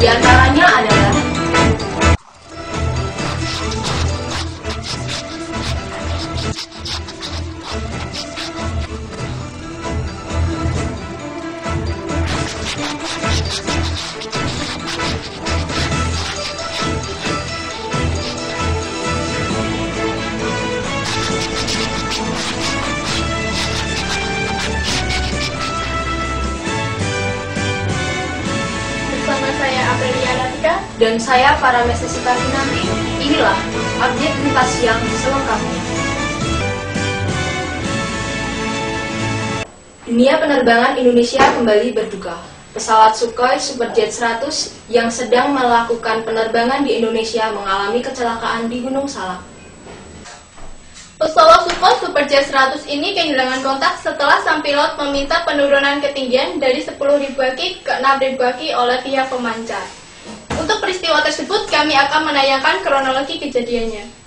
Di antaranya adalah saya Aprilia Latika dan saya Paramesa Sikarinanti. Inilah update lintas yang selengkapnya. Dunia penerbangan Indonesia kembali berduka. Pesawat Sukhoi Superjet 100 yang sedang melakukan penerbangan di Indonesia mengalami kecelakaan di Gunung Salak. Pesawat Sukhoi Superjet 100 ini kehilangan kontak setelah sang pilot meminta penurunan ketinggian dari 10.000 kaki ke 6.000 kaki oleh pihak pemancar. Untuk peristiwa tersebut, kami akan menayangkan kronologi kejadiannya.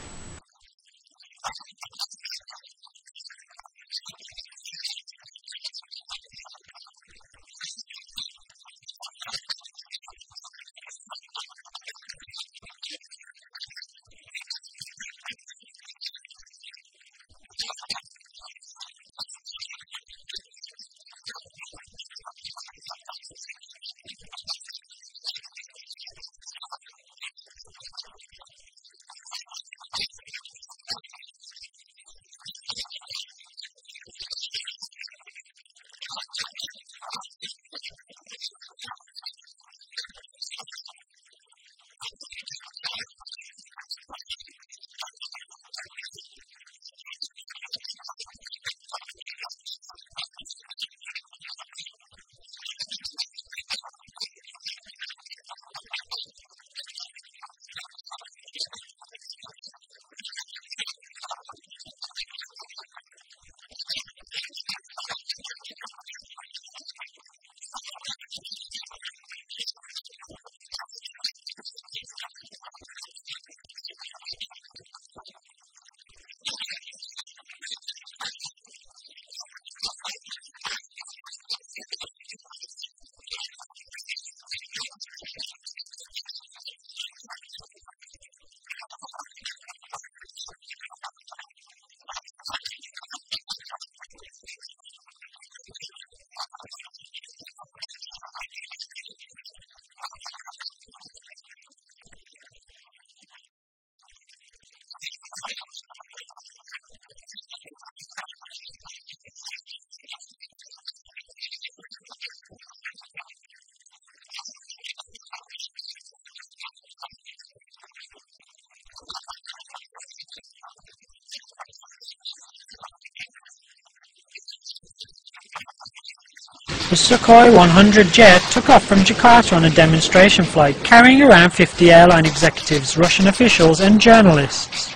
The Sukhoi 100 jet took off from Jakarta on a demonstration flight, carrying around 50 airline executives, Russian officials and journalists.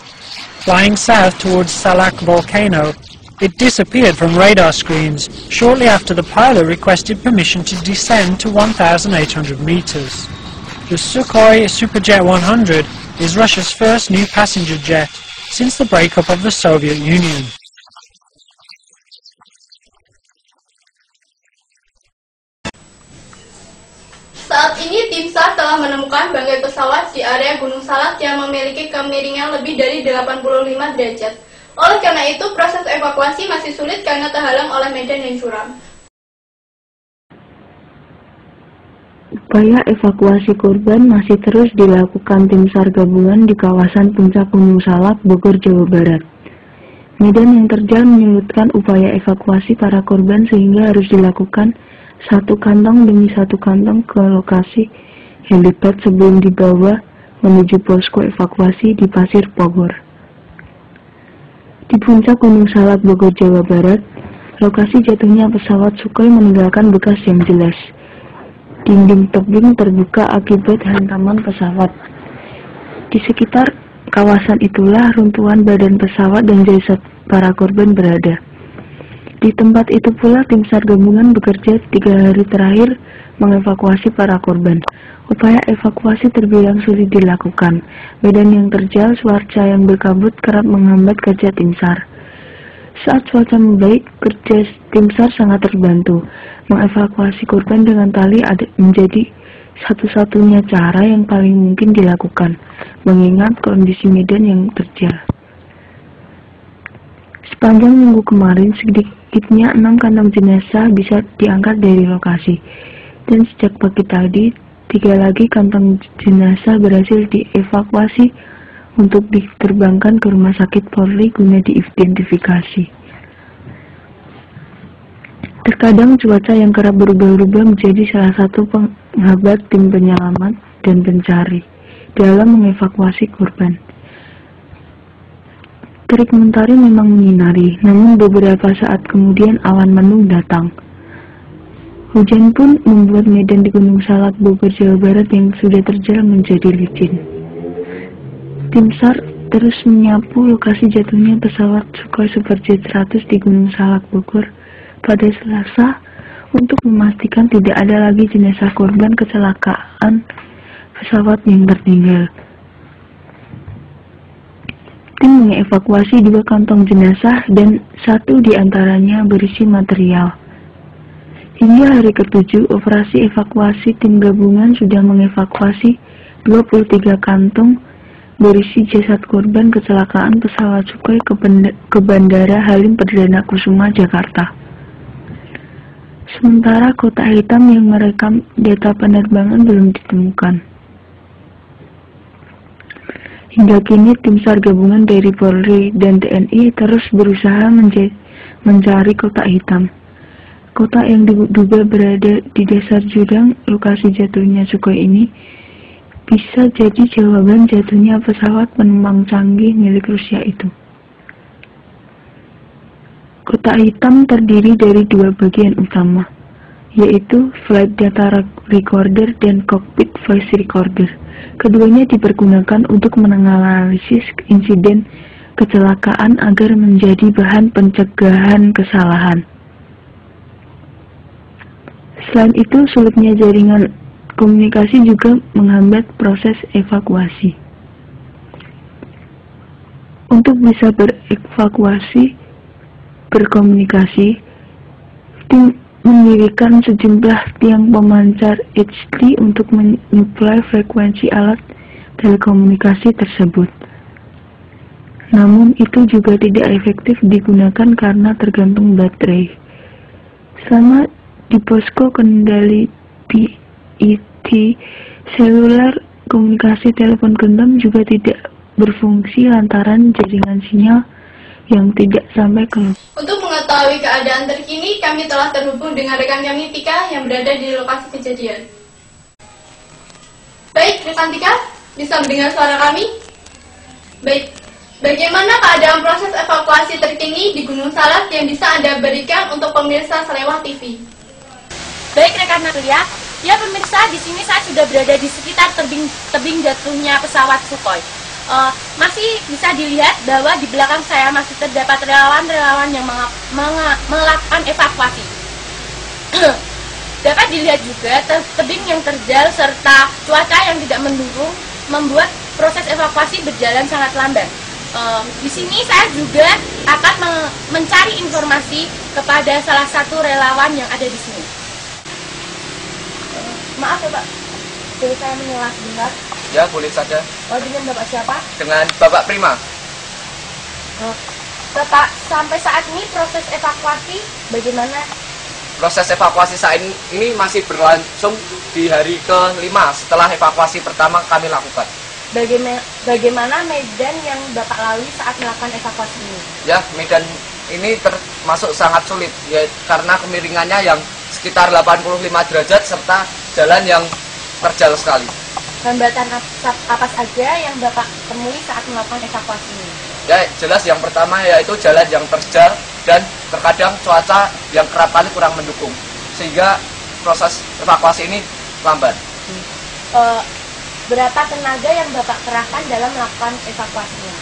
Flying south towards Salak volcano, it disappeared from radar screens shortly after the pilot requested permission to descend to 1,800 meters. The Sukhoi Superjet 100 is Russia's first new passenger jet since the breakup of the Soviet Union. Saat ini tim SAR telah menemukan bangkai pesawat di area Gunung Salak yang memiliki kemiringan lebih dari 85 derajat. Oleh karena itu, proses evakuasi masih sulit karena terhalang oleh medan yang curam. Upaya evakuasi korban masih terus dilakukan tim SAR gabungan di kawasan puncak Gunung Salak, Bogor, Jawa Barat. Medan yang terjal menyulitkan upaya evakuasi para korban sehingga harus dilakukan satu kantong demi satu kantong ke lokasi helipad sebelum dibawa menuju posko evakuasi di Pasir Bogor. Di puncak Gunung Salak, Bogor, Jawa Barat, lokasi jatuhnya pesawat Sukhoi meninggalkan bekas yang jelas. Dinding tebing terbuka akibat hantaman pesawat. Di sekitar kawasan itulah runtuhan badan pesawat dan jasad para korban berada. Di tempat itu pula tim SAR gabungan bekerja 3 hari terakhir mengevakuasi para korban. Upaya evakuasi terbilang sulit dilakukan. Medan yang terjal, cuaca yang berkabut kerap menghambat kerja tim SAR. Saat cuaca membaik, kerja tim SAR sangat terbantu. Mengevakuasi korban dengan tali menjadi satu-satunya cara yang paling mungkin dilakukan, mengingat kondisi medan yang terjal. Sepanjang minggu kemarin, sedikitnya 6 kantong jenazah bisa diangkat dari lokasi, dan sejak pagi tadi, 3 lagi kantong jenazah berhasil dievakuasi untuk diterbangkan ke rumah sakit Polri guna diidentifikasi. Terkadang cuaca yang kerap berubah-ubah menjadi salah satu penghambat tim penyelamat dan pencari dalam mengevakuasi korban. Terik mentari memang menyinari, namun beberapa saat kemudian awan mendung datang. Hujan pun membuat medan di Gunung Salak, Bogor, Jawa Barat yang sudah terjal menjadi licin. Tim SAR terus menyapu lokasi jatuhnya pesawat Sukhoi Superjet 100 di Gunung Salak, Bogor pada Selasa untuk memastikan tidak ada lagi jenazah korban kecelakaan pesawat yang tertinggal. Tim mengevakuasi 2 kantong jenazah dan 1 diantaranya berisi material. Hingga hari ke-7 operasi evakuasi, tim gabungan sudah mengevakuasi 23 kantong berisi jasad korban kecelakaan pesawat Sukhoi ke Bandara Halim Perdana Kusuma, Jakarta. Sementara kotak hitam yang merekam data penerbangan belum ditemukan. Hingga kini tim SAR gabungan dari Polri dan TNI terus berusaha mencari kotak hitam. Kotak yang diduga berada di dasar jurang lokasi jatuhnya Sukhoi ini bisa jadi jawaban jatuhnya pesawat penumpang canggih milik Rusia itu. Kotak hitam terdiri dari 2 bagian utama, yaitu flight data recorder dan cockpit voice recorder. Keduanya dipergunakan untuk menganalisis insiden kecelakaan agar menjadi bahan pencegahan kesalahan. Selain itu, sulitnya jaringan komunikasi juga menghambat proses evakuasi. Untuk bisa berkomunikasi, tim mendirikan sejumlah tiang pemancar HD untuk menyuplai frekuensi alat telekomunikasi tersebut. Namun itu juga tidak efektif digunakan karena tergantung baterai. Selama di posko kendali PET seluler, komunikasi telepon genggam juga tidak berfungsi lantaran jaringan sinyal yang tidak sampai ke. Untuk mengetahui keadaan terkini, kami telah terhubung dengan rekan kami Tika yang berada di lokasi kejadian. Baik, rekan Tika, bisa mendengar suara kami? Baik, bagaimana keadaan proses evakuasi terkini di Gunung Salak yang bisa Anda berikan untuk pemirsa Selewah TV? Baik rekan Naglia, ya pemirsa, di sini saya sudah berada di sekitar tebing jatuhnya pesawat Sukhoi. Masih bisa dilihat bahwa di belakang saya masih terdapat relawan-relawan yang melakukan evakuasi. Dapat dilihat juga tebing yang terjal serta cuaca yang tidak mendukung membuat proses evakuasi berjalan sangat lambat. Di sini saya juga akan mencari informasi kepada salah satu relawan yang ada di sini. Maaf ya Pak, boleh saya menyewa sebentar? Ya, boleh saja. Oh, dengan Bapak siapa? Dengan Bapak Prima. Bapak, sampai saat ini proses evakuasi bagaimana? Proses evakuasi saat ini masih berlangsung di hari ke-5 setelah evakuasi pertama kami lakukan. Bagaimana medan yang Bapak lalui saat melakukan evakuasi ini? Ya, medan ini termasuk sangat sulit ya, karena kemiringannya yang sekitar 85 derajat serta jalan yang terjal sekali. Hambatan apa saja yang Bapak temui saat melakukan evakuasi ini? Ya, jelas yang pertama yaitu jalan yang terjal dan terkadang cuaca yang kerap kali kurang mendukung, sehingga proses evakuasi ini lambat. Berapa tenaga yang Bapak kerahkan dalam melakukan evakuasinya?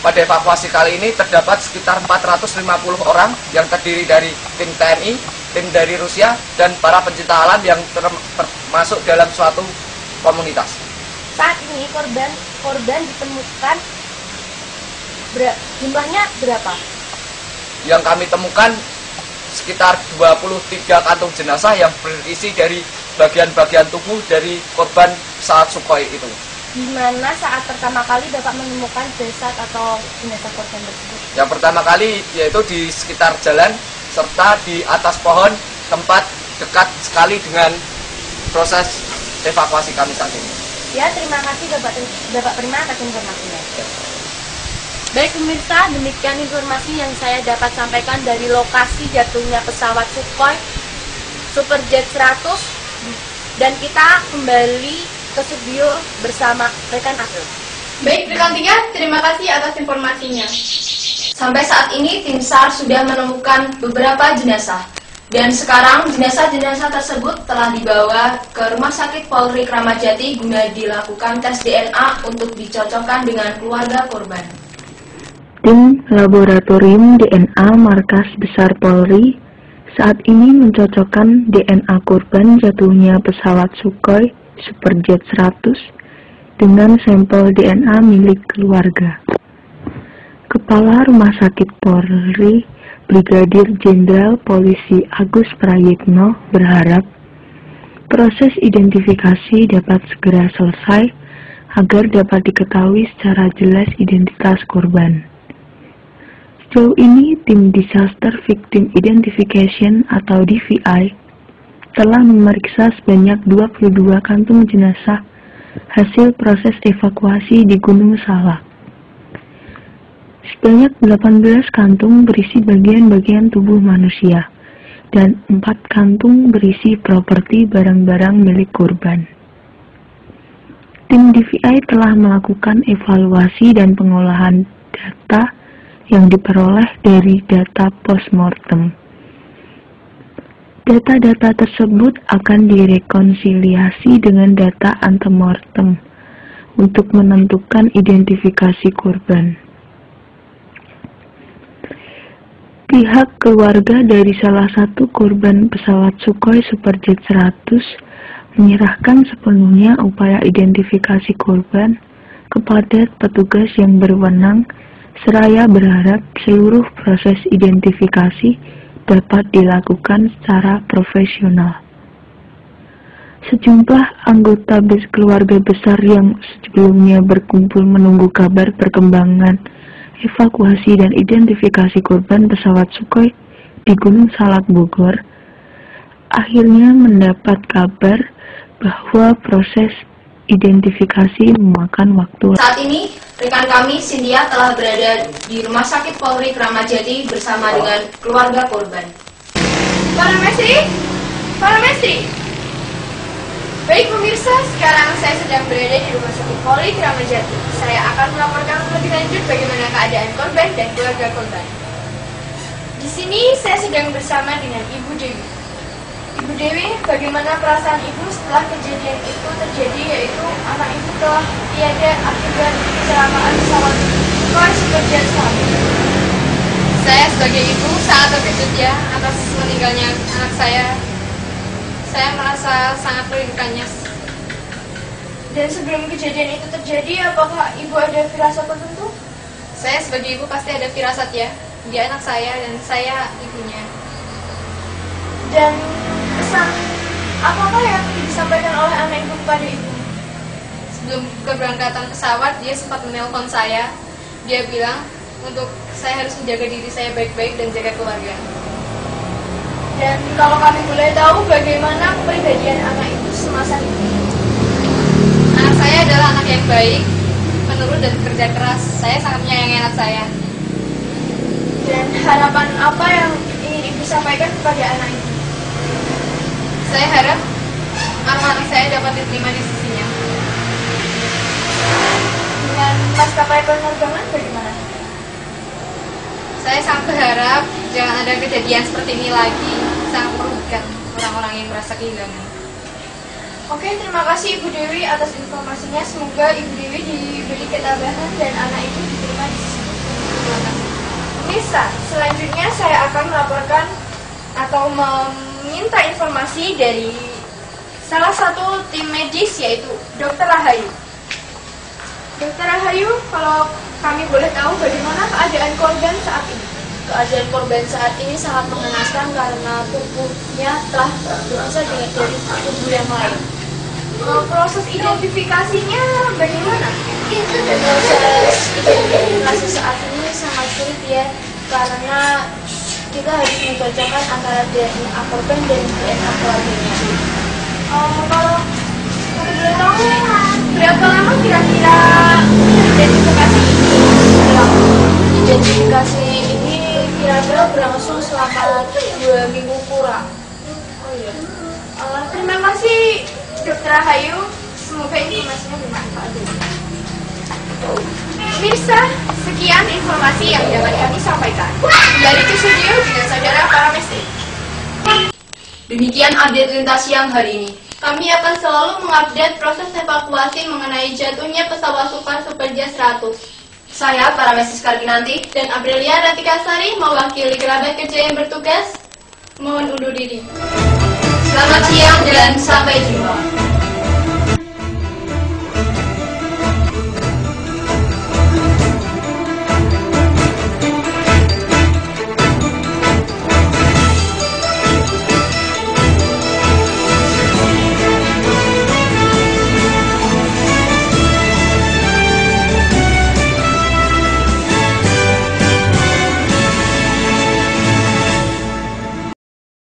Pada evakuasi kali ini terdapat sekitar 450 orang yang terdiri dari tim TNI, tim dari Rusia, dan para pencinta alam yang termasuk dalam suatu komunitas. Saat ini korban ditemukan jumlahnya berapa? Yang kami temukan sekitar 23 kantung jenazah yang berisi dari bagian-bagian tubuh dari korban pesawat Sukhoi itu. Di mana saat pertama kali Bapak menemukan jasad atau jenazah korban tersebut? Yang pertama kali yaitu di sekitar jalan serta di atas pohon, tempat dekat sekali dengan proses evakuasi kami saat ini. Ya, terima kasih Bapak Prima atas informasinya. Baik pemirsa, demikian informasi yang saya dapat sampaikan dari lokasi jatuhnya pesawat Sukhoi Superjet 100, dan kita kembali ke studio bersama rekan April. Baik, rekan 3, terima kasih atas informasinya. Sampai saat ini tim SAR sudah menemukan beberapa jenazah. Dan sekarang jenazah-jenazah tersebut telah dibawa ke Rumah Sakit Polri Kramat Jati guna dilakukan tes DNA untuk dicocokkan dengan keluarga korban. Tim Laboratorium DNA Markas Besar Polri saat ini mencocokkan DNA korban jatuhnya pesawat Sukhoi Superjet 100 dengan sampel DNA milik keluarga. Kepala Rumah Sakit Polri Brigadir Jenderal Polisi Agus Prayitno berharap proses identifikasi dapat segera selesai agar dapat diketahui secara jelas identitas korban. Sejauh ini, tim Disaster Victim Identification atau DVI telah memeriksa sebanyak 22 kantung jenazah hasil proses evakuasi di Gunung Salak. Sebanyak 18 kantung berisi bagian-bagian tubuh manusia dan 4 kantung berisi properti barang-barang milik korban. Tim DVI telah melakukan evaluasi dan pengolahan data yang diperoleh dari data postmortem. Data-data tersebut akan direkonsiliasi dengan data antemortem untuk menentukan identifikasi korban. Pihak keluarga dari salah satu korban pesawat Sukhoi Superjet 100 menyerahkan sepenuhnya upaya identifikasi korban kepada petugas yang berwenang, seraya berharap seluruh proses identifikasi dapat dilakukan secara profesional. Sejumlah anggota keluarga besar yang sebelumnya berkumpul menunggu kabar perkembangan evakuasi dan identifikasi korban pesawat Sukhoi di Gunung Salak, Bogor, akhirnya mendapat kabar bahwa proses identifikasi memakan waktu. Saat ini, rekan kami Cynthia telah berada di Rumah Sakit Polri Kramat Jati bersama dengan keluarga korban. Para Mesri. Baik pemirsa, sekarang saya sedang berada di Rumah Sakit Polri Kramat Jati. Saya akan melaporkan lebih lanjut bagaimana keadaan korban dan keluarga korban. Di sini saya sedang bersama dengan Ibu Dewi. Ibu Dewi, bagaimana perasaan Ibu setelah kejadian itu terjadi, yaitu anak Ibu telah tiada akibat kecelakaan pesawat Sukhoi Superjet 100? Saya sebagai ibu sangat terkejut ya atas meninggalnya anak saya. Saya merasa sangat merindukannya. Dan sebelum kejadian itu terjadi, apakah Ibu ada firasat tertentu? Saya sebagai ibu pasti ada firasat ya. Dia anak saya dan saya ibunya. Dan pesan apakah yang disampaikan oleh anak Ibu kepada Ibu? Sebelum keberangkatan pesawat, dia sempat menelpon saya. Dia bilang untuk saya harus menjaga diri saya baik-baik dan jaga keluarga. Dan kalau kami boleh tahu, bagaimana kepribadian anak Ibu semasa itu? Anak saya adalah anak yang baik, penurut dan kerja keras. Saya sangat menyayangi anak saya. Dan harapan apa yang ingin Ibu sampaikan kepada anak Ibu? Saya harap anak-anak saya dapat diterima di sisinya. Dengan maskapai penerbangan bagaimana? Saya sangat berharap jangan ada kejadian seperti ini lagi. Sangat merugikan orang-orang yang merasa kehilangan. Oke, terima kasih Ibu Dewi atas informasinya. Semoga Ibu Dewi diberi ketabahan dan anak Ibu diterima di sisi. Terima kasih. Pemirsa, selanjutnya saya akan melaporkan atau meminta informasi dari salah satu tim medis, yaitu Dr. Rahayu. Dr. Rahayu, kalau kami boleh tahu bagaimana keadaan korban saat ini? Keadaan korban saat ini sangat mengenaskan karena tubuhnya telah berpisah dari tubuh yang lain. Proses identifikasinya bagaimana? Proses identifikasi saat ini sangat sulit ya, karena kita harus mencocokkan antara DNA korban dan DNA keluarganya. Kalau boleh tahu, berapa lama kira-kira identifikasi ini dilakukan? Identifikasi ini kira-kira berlangsung selama 2 minggu kurang. Terima kasih Dr. Rahayu, semoga informasinya bermanfaat. Pemirsa, sekian informasi yang dapat kami sampaikan. Kembali ke studio dengan saudara Paramesti. Demikian update lintas siang hari ini. Kami akan selalu mengupdate proses evakuasi mengenai jatuhnya pesawat Super Superjet 100. Saya Paramesti Karginanti Dan Aprilia Ratikasari mewakili kerabat kerja yang bertugas. Mohon undur diri. Selamat siang dan sampai jumpa.